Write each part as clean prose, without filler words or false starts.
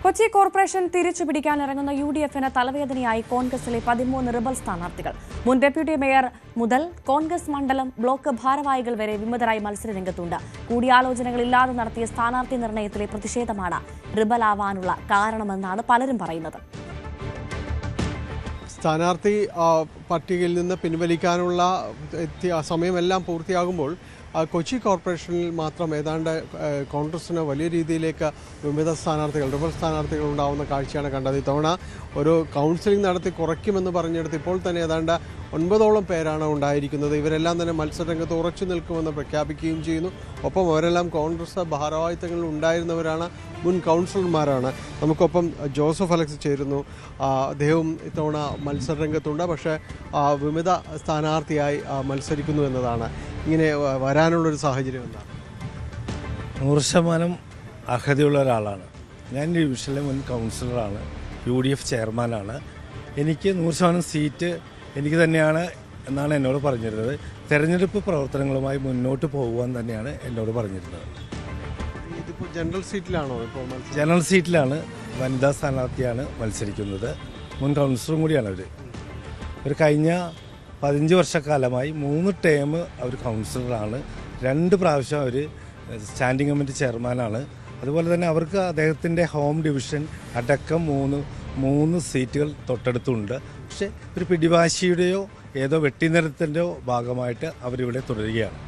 Kochi corporation തിരിച്ചുപിടിക്കാനിറങ്ങുന്ന UDFന് തലവേദനയായി കോൺഗ്രസിലെ 13 rebel സ്ഥാനാർത്ഥികൾ. മുൻ ഡെപ്യൂട്ടി മേയർ മുതൽ കോൺഗ്രസ് മണ്ഡലം ബ്ലോക്ക് ഭാരവാഹികൾ വരെ വിമതരായി മത്സരരംഗത്തുണ്ട്. കൂടിയാലോചനകളില്ലാതെ നടത്തിയ സ്ഥാനാർത്ഥി നിർണയത്തിലെ പ്രതിഷേധമാണ് റിബലാവാനുള്ള കാരണമെന്നാണ് പലരും പറയുന്നത്. സ്ഥാനാർത്ഥി പട്ടികയിൽ നിന്ന് പിൻവലിക്കാനുള്ള സമയമെല്ലാം പൂർത്തിയാകുമ്പോൾ കൊച്ചി കോർപ്പറേഷനിൽ മാത്രം ഏതാണ്ട് കോൺഗ്രസിന് വലിയ രീതിയിലേക്ക് വിമത സ്ഥാനാർത്ഥികൾ റിബൽ സ്ഥാനാർത്ഥികൾ ഉണ്ടാകുന്ന കാഴ്ചയാണ് കണ്ടത്. ഇത്തവണ ഒരു കൗൺസിലിംഗ് നടത്തി കുറയ്ക്കുമെന്ന് പറഞ്ഞെടുത്ത് ഇപ്പോൾ തന്നെ ഏതാണ്ട് 9ഓളം പേരാണ് ഉണ്ടായിരിക്കുന്നത്. ഇവരെല്ലാം തന്നെ മത്സരരംഗത്ത് ഉറച്ചു നിൽക്കുമെന്ന് പ്രഖ്യാപിക്കുകയും ചെയ്യുന്നു. ഒപ്പം അവരെല്ലാം കോൺഗ്രസ് ഭാരവാഹിത്വങ്ങളിൽ ഉണ്ടായിരുന്നവരാണ്, മുൻ കൗൺസിലർമാരാണ്. നമുക്കൊപ്പം ജോസഫ് അലക്സ് ചേരുന്നു. അദ്ദേഹവും ഇത്തവണ മത്സരരംഗത്തുണ്ട്, പക്ഷേ വിമത സ്ഥാനാർത്ഥിയായി മത്സരിക്കുന്നു എന്നതാണ്. ഇങ്ങനെ വരാനുള്ളൊരു സാഹചര്യം എന്താണ്? 100% അർഹതയുള്ള ഒരാളാണ്. ഞാൻ ഡിവിഷനിലെ മുൻ കൗൺസിലറാണ്, UDF ചെയർമാനാണ്. എനിക്ക് 100% സീറ്റ് എനിക്ക് തന്നെയാണ് എന്നാണ് എന്നോട് പറഞ്ഞിരുന്നത്. തെരഞ്ഞെടുപ്പ് പ്രവർത്തനങ്ങളുമായി മുന്നോട്ട് പോകുവാൻ തന്നെയാണ് എന്നോട് പറഞ്ഞിരുന്നത്. ഇതിപ്പോൾ ജനറൽ സീറ്റിലാണോ? ജനറൽ സീറ്റിലാണ്. വനിതാ സ്ഥാനാർത്ഥിയാണ് മത്സരിക്കുന്നത്. മുൻ കൗൺസിലറും കൂടിയാണ് അവർ. ഒരു കഴിഞ്ഞ 15 വർഷക്കാലമായി 3 ടേം അവർ കൗൺസിലറാണ്. 2 പ്രാവശ്യം അവർ സ്റ്റാൻഡിംഗ് കമ്മിറ്റി ചെയർമാനാണ്. അതുപോലെ തന്നെ അവർക്ക് അദ്ദേഹത്തിൻ്റെ ഹോം ഡിവിഷൻ അടക്കം 3 സീറ്റുകൾ തൊട്ടടുത്തുണ്ട്. പക്ഷേ ഒരു പിടിവാശിയുടെയോ ഏതോ വെട്ടിനിരത്തിൻ്റെയോ ഭാഗമായിട്ട് അവരിവിടെ തുടരുകയാണ്.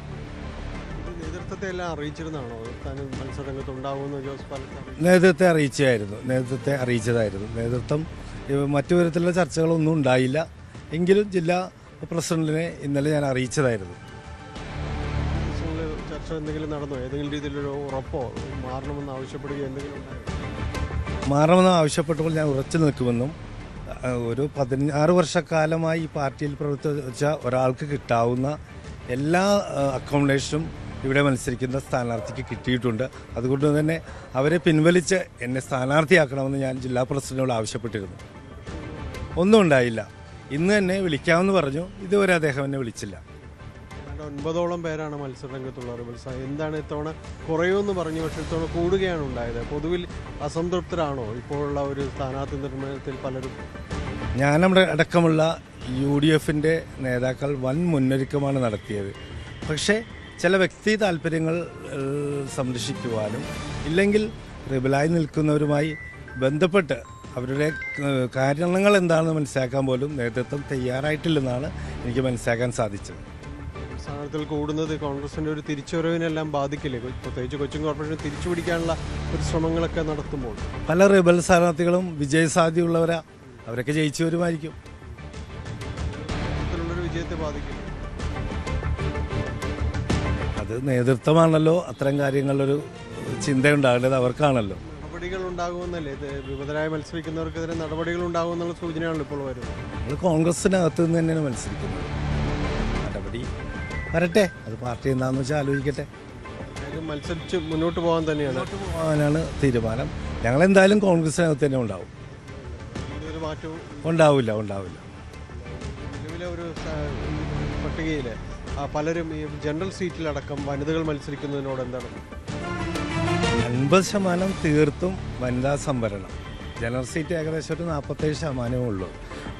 നേതൃത്വത്തെ അറിയിച്ചതായിരുന്നു. നേതൃത്വം മറ്റു വിധത്തിലുള്ള ചർച്ചകളൊന്നും ഉണ്ടായില്ല. എങ്കിലും ജില്ലാ പ്രസിഡന്റിനെ ഇന്നലെ ഞാൻ അറിയിച്ചതായിരുന്നു. ചർച്ച എന്തെങ്കിലും നടന്നോ? ഏതെങ്കിലും രീതിയിലൊരു ഉറപ്പോ മാറണമെന്ന് ആവശ്യപ്പെട്ടപ്പോൾ ഞാൻ ഉറച്ചു നിൽക്കുമെന്നും ഒരു 16 വർഷക്കാലമായി ഈ പാർട്ടിയിൽ പ്രവർത്തിച്ച ഒരാൾക്ക് കിട്ടാവുന്ന എല്ലാ അക്കോമഡേഷനും ഇവിടെ മത്സരിക്കുന്ന സ്ഥാനാർത്ഥിക്ക് കിട്ടിയിട്ടുണ്ട്. അതുകൊണ്ട് തന്നെ അവരെ പിൻവലിച്ച് എന്നെ സ്ഥാനാർത്ഥിയാക്കണമെന്ന് ഞാൻ ജില്ലാ പ്രസിഡന്റിനോട് ആവശ്യപ്പെട്ടിരുന്നു. ഒന്നും ഉണ്ടായില്ല. ഇന്ന് തന്നെ വിളിക്കാമെന്ന് പറഞ്ഞു. ഇതുവരെ അദ്ദേഹം എന്നെ വിളിച്ചില്ല. 9ഓളം പേരാണ് മത്സരരംഗത്തുള്ള റിബൽസ്. എന്താണ് ഇത്തവണ കുറയുമെന്ന് പറഞ്ഞു, പക്ഷേ ഇത്തവണ കൂടുകയാണ് ഉണ്ടായത്. പൊതുവിൽ അസംതൃപ്തരാണോ ഇപ്പോഴുള്ള ഒരു സ്ഥാനാർത്ഥി നിർണയത്തിൽ പലരും? ഞാനവിടെ അടക്കമുള്ള UDFൻ്റെ നേതാക്കൾ വൻ മുന്നൊരുക്കമാണ് നടത്തിയത്. പക്ഷേ ചില വ്യക്തി താല്പര്യങ്ങൾ സംരക്ഷിക്കുവാനും ഇല്ലെങ്കിൽ റിബലായി നിൽക്കുന്നവരുമായി ബന്ധപ്പെട്ട് അവരുടെ കാരണങ്ങൾ എന്താണെന്ന് മനസ്സിലാക്കാൻ പോലും നേതൃത്വം തയ്യാറായിട്ടില്ലെന്നാണ് എനിക്ക് മനസ്സിലാക്കാൻ സാധിച്ചത്. സ്ഥാനാർത്ഥികൾ കൂടുന്നത് കോൺഗ്രസിൻ്റെ ഒരു തിരിച്ചുവരവിനെല്ലാം ബാധിക്കില്ലേ? പ്രത്യേകിച്ച് കൊച്ചിൻ കോർപ്പറേഷൻ തിരിച്ചുപിടിക്കാനുള്ള ഒരു ശ്രമങ്ങളൊക്കെ നടത്തുമ്പോൾ പല റിബൽ സ്ഥാനാർത്ഥികളും വിജയസാധ്യതയുള്ളവരാ. അവരൊക്കെ ജയിച്ചു വരുമായിരിക്കും. വിജയത്തെ ബാധിക്കില്ല. അത് നേതൃത്വമാണല്ലോ അത്തരം കാര്യങ്ങളിലൊരു ചിന്തയുണ്ടാകേണ്ടത് അവർക്കാണല്ലോ. നടപടികൾ ഉണ്ടാകുമെന്നല്ലേ? വിമതരായി മത്സരിക്കുന്നവർക്കെതിരെ നടപടികൾ ഉണ്ടാകുമെന്നുള്ള സൂചനയാണല്ലോ ഇപ്പോൾ വരുന്നത്. നമ്മൾ കോൺഗ്രസിനകത്ത് നിന്ന് തന്നെയാണ് മത്സരിക്കുന്നത്. നടപടി വരട്ടെ, അത് പാർട്ടി എന്താണെന്ന് വെച്ചാൽ ആലോചിക്കട്ടെ. മത്സരിച്ച് മുന്നോട്ട് പോകാൻ പോകാനാണ് തീരുമാനം. ഞങ്ങളെന്തായാലും കോൺഗ്രസിനകത്ത് തന്നെ ഉണ്ടാവും. ഉണ്ടാവില്ല. നിലവിലെ ഒരു പട്ടികയിൽ പലരും ഈ ജനറൽ സീറ്റിലടക്കം വനിതകൾ മത്സരിക്കുന്നതിനോട് എന്താണ്? 50% തീർത്തും വനിതാ സംവരണം. ജനറൽ സീറ്റ് ഏകദേശം ഒരു 47% ഉള്ളൂ.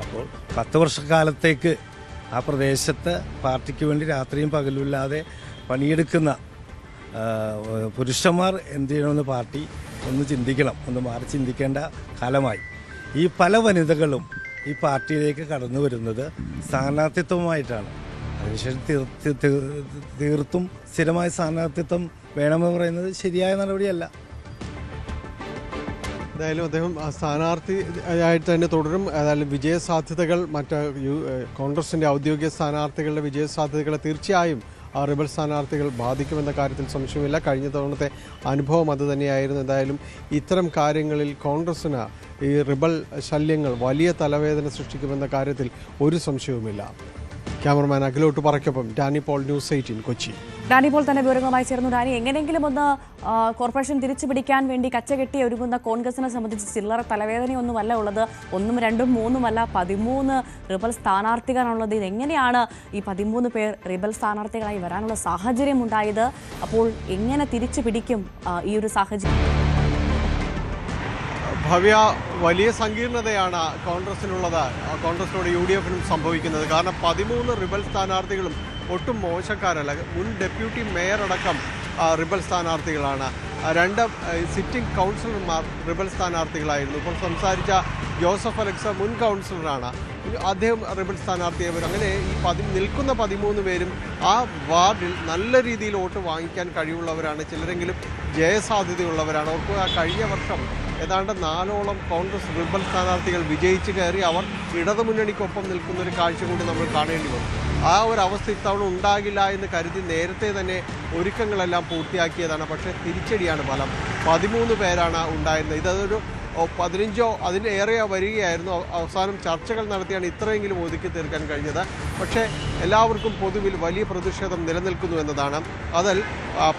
അപ്പോൾ 10 വർഷക്കാലത്തേക്ക് ആ പ്രദേശത്ത് പാർട്ടിക്ക് വേണ്ടി രാത്രിയും പകലുമില്ലാതെ പണിയെടുക്കുന്ന പുരുഷന്മാർ എന്ത് ചെയ്യണമെന്ന് പാർട്ടി ഒന്ന് ചിന്തിക്കണം, ഒന്ന് മാറി ചിന്തിക്കേണ്ട കാലമായി. ഈ പല വനിതകളും ഈ പാർട്ടിയിലേക്ക് കടന്നു വരുന്നത് സ്ഥാനാർത്ഥിത്വമായിട്ടാണ്. അതിനുശേഷം തീർത്തും സ്ഥിരമായ സ്ഥാനാർത്ഥിത്വം വേണമെന്ന് പറയുന്നത് ശരിയായ നടപടിയല്ല. എന്തായാലും അദ്ദേഹം സ്ഥാനാർത്ഥി ആയിട്ട് തന്നെ തുടരും. ഏതായാലും വിജയസാധ്യതകൾ കോൺഗ്രസിൻ്റെ ഔദ്യോഗിക സ്ഥാനാർത്ഥികളുടെ വിജയസാധ്യതകളെ തീർച്ചയായും റിബൽ സ്ഥാനാർത്ഥികൾ ബാധിക്കുമെന്ന കാര്യത്തിൽ സംശയമില്ല. കഴിഞ്ഞ തവണത്തെ അനുഭവം അത് തന്നെയായിരുന്നു. എന്തായാലും ഇത്തരം കാര്യങ്ങളിൽ കോൺഗ്രസിന് ഈ റിബൽ ശല്യങ്ങൾ വലിയ തലവേദന സൃഷ്ടിക്കുമെന്ന കാര്യത്തിൽ ഒരു സംശയവുമില്ല. ക്യാമറമാൻ അഖിലോട്ട് പറയ്ക്കൊപ്പം ഡാനി പോൾ, News 18 കൊച്ചി. ഡാനി പോൾ തന്നെ വിവരങ്ങളുമായി ചേർന്നു. ഡാനി, എങ്ങനെയെങ്കിലും ഒന്ന് കോർപ്പറേഷൻ തിരിച്ചു പിടിക്കാൻ വേണ്ടി കച്ചകെട്ടി ഒരുങ്ങുന്ന കോൺഗ്രസിനെ സംബന്ധിച്ച് ചില്ലറ തലവേദനയൊന്നുമല്ല ഉള്ളത്. 1, 2, 3 13 റിബൽ സ്ഥാനാർത്ഥികളാണുള്ളത്. ഇതെങ്ങനെയാണ് ഈ 13 പേർ റിബൽ സ്ഥാനാർത്ഥികളായി വരാനുള്ള സാഹചര്യം ഉണ്ടായത്? അപ്പോൾ എങ്ങനെ തിരിച്ചു പിടിക്കും ഈ ഒരു സാഹചര്യം? ഭവ്യ, വലിയ സങ്കീർണതയാണ് കോൺഗ്രസിനുള്ളത്. കോൺഗ്രസിനോട് UDF-നും സംഭവിക്കുന്നത്. കാരണം 13 റിബൽ സ്ഥാനാർത്ഥികളും ഒട്ടും മോശക്കാരല്ല. മുൻ ഡെപ്യൂട്ടി മേയർ അടക്കം റിബൽ സ്ഥാനാർത്ഥികളാണ്. 2 സിറ്റിംഗ് കൗൺസിലർമാർ റിബൽ സ്ഥാനാർത്ഥികളായിരുന്നു. ഇപ്പോൾ സംസാരിച്ച ജോസഫ് അലക്സ് മുൻ കൗൺസിലറാണ്, അദ്ദേഹം റിബൽ സ്ഥാനാർത്ഥിയായവർ. അങ്ങനെ ഈ നിൽക്കുന്ന 13 പേരും ആ വാർഡിൽ നല്ല രീതിയിൽ വോട്ട് വാങ്ങിക്കാൻ കഴിവുള്ളവരാണ്. ചിലരെങ്കിലും ജയസാധ്യതയുള്ളവരാണ്. ഓർക്കുക, കഴിഞ്ഞ വർഷം ഏതാണ്ട് 4ഓളം കോൺഗ്രസ് റിബൽ സ്ഥാനാർത്ഥികൾ വിജയിച്ച് കയറി അവർ ഇടതുമുന്നണിക്കൊപ്പം നിൽക്കുന്ന ഒരു കാഴ്ച കൂടി നമ്മൾ കാണേണ്ടി വന്നു. ആ ഒരു അവസ്ഥ ഇത്തവണ ഉണ്ടാകില്ല എന്ന് കരുതി നേരത്തെ തന്നെ ഒരുക്കങ്ങളെല്ലാം പൂർത്തിയാക്കിയതാണ്. പക്ഷേ തിരിച്ചടിയാണ് ഫലം. 13 പേരാണ് ഉണ്ടായിരുന്നത്. ഇതൊരു 15 അതിലേറെ വരികയായിരുന്നു. അവസാനം ചർച്ചകൾ നടത്തിയാണ് ഇത്രയെങ്കിലും ഒതുക്കി തീർക്കാൻ കഴിഞ്ഞത്. പക്ഷേ എല്ലാവർക്കും പൊതുവിൽ വലിയ പ്രതിഷേധം നിലനിൽക്കുന്നു എന്നതാണ്. അതിൽ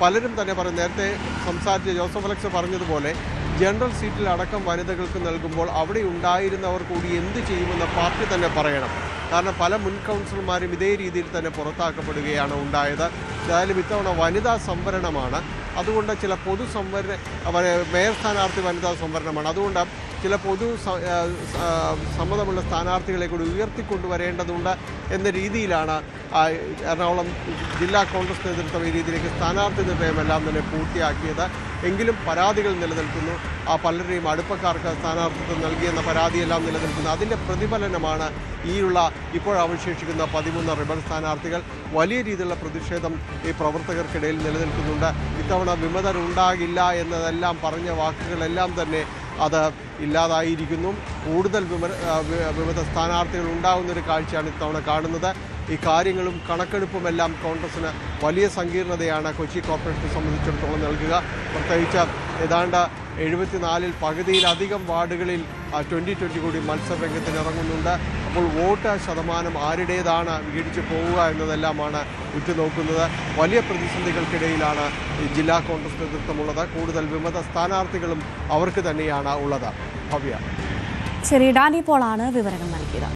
പലരും തന്നെ പറയും, നേരത്തെ സംസാരിച്ച ജോസഫ് അലക്സ് പറഞ്ഞതുപോലെ ജനറൽ സീറ്റിൽ അടക്കം വനിതകൾക്ക് നൽകുമ്പോൾ അവിടെ ഉണ്ടായിരുന്നവർ കൂടി എന്ത് ചെയ്യുമെന്ന് പാർട്ടി തന്നെ പറയണം. കാരണം പല മുൻ കൗൺസിലർമാരും ഇതേ രീതിയിൽ തന്നെ പുറത്താക്കപ്പെടുകയാണ് ഉണ്ടായത്. ഏതായാലും ഇത്തവണ വനിതാ സംവരണമാണ്. അതുകൊണ്ട് ചില മേയർ സ്ഥാനാർത്ഥി വനിതാ സംവരണമാണ്. അതുകൊണ്ട് ചില സമ്മതമുള്ള സ്ഥാനാർത്ഥികളെ കൂടി ഉയർത്തിക്കൊണ്ടുവരേണ്ടതുണ്ട് എന്ന രീതിയിലാണ് എറണാകുളം ജില്ലാ കോൺഗ്രസ് നേതൃത്വം ഈ രീതിയിലേക്ക് സ്ഥാനാർത്ഥി നിർണ്ണയമെല്ലാം തന്നെ പൂർത്തിയാക്കിയത്. എങ്കിലും പരാതികൾ നിലനിൽക്കുന്നു. ആ പലരുടെയും അടുപ്പക്കാർക്ക് സ്ഥാനാർത്ഥിത്വം നൽകിയെന്ന പരാതിയെല്ലാം നിലനിൽക്കുന്നു. അതിൻ്റെ പ്രതിഫലനമാണ് ഇപ്പോൾ അവശേഷിക്കുന്ന 13 റിബൽ സ്ഥാനാർത്ഥികൾ. വലിയ രീതിയിലുള്ള പ്രതിഷേധം ഈ പ്രവർത്തകർക്കിടയിൽ നിലനിൽക്കുന്നുണ്ട്. ഇത്തവണ വിമതരുണ്ടാകില്ല എന്നതെല്ലാം പറഞ്ഞ വാക്കുകളെല്ലാം തന്നെ അത് ഇല്ലാതായിരിക്കുന്നു. കൂടുതൽ വിമത സ്ഥാനാർത്ഥികൾ ഉണ്ടാകുന്നൊരു കാഴ്ചയാണ് ഇത്തവണ കാണുന്നത്. ഈ കാര്യങ്ങളും കണക്കെടുപ്പുമെല്ലാം കോൺഗ്രസിന് വലിയ സങ്കീർണതയാണ് കൊച്ചി കോർപ്പറേഷനെ സംബന്ധിച്ചിടത്തോളം നൽകുക. പ്രത്യേകിച്ച് ഏതാണ്ട് 74 പകുതിയിലധികം വാർഡുകളിൽ 2020 കൂടി മത്സരരംഗത്തിന് ഇറങ്ങുന്നുണ്ട്. അപ്പോൾ വോട്ട് ശതമാനം ആരുടേതാണ് വീടിച്ചു പോവുക എന്നതെല്ലാമാണ് ഉറ്റുനോക്കുന്നത്. വലിയ പ്രതിസന്ധികൾക്കിടയിലാണ് ജില്ലാ കോൺഗ്രസ് നേതൃത്വമുള്ളത്. കൂടുതൽ വിമത സ്ഥാനാർത്ഥികളും അവർക്ക് തന്നെയാണ് ഉള്ളത്. ഭവ്യ, ശരി, ഡാനി പോളാണ് വിവരങ്ങൾ നൽകിയത്.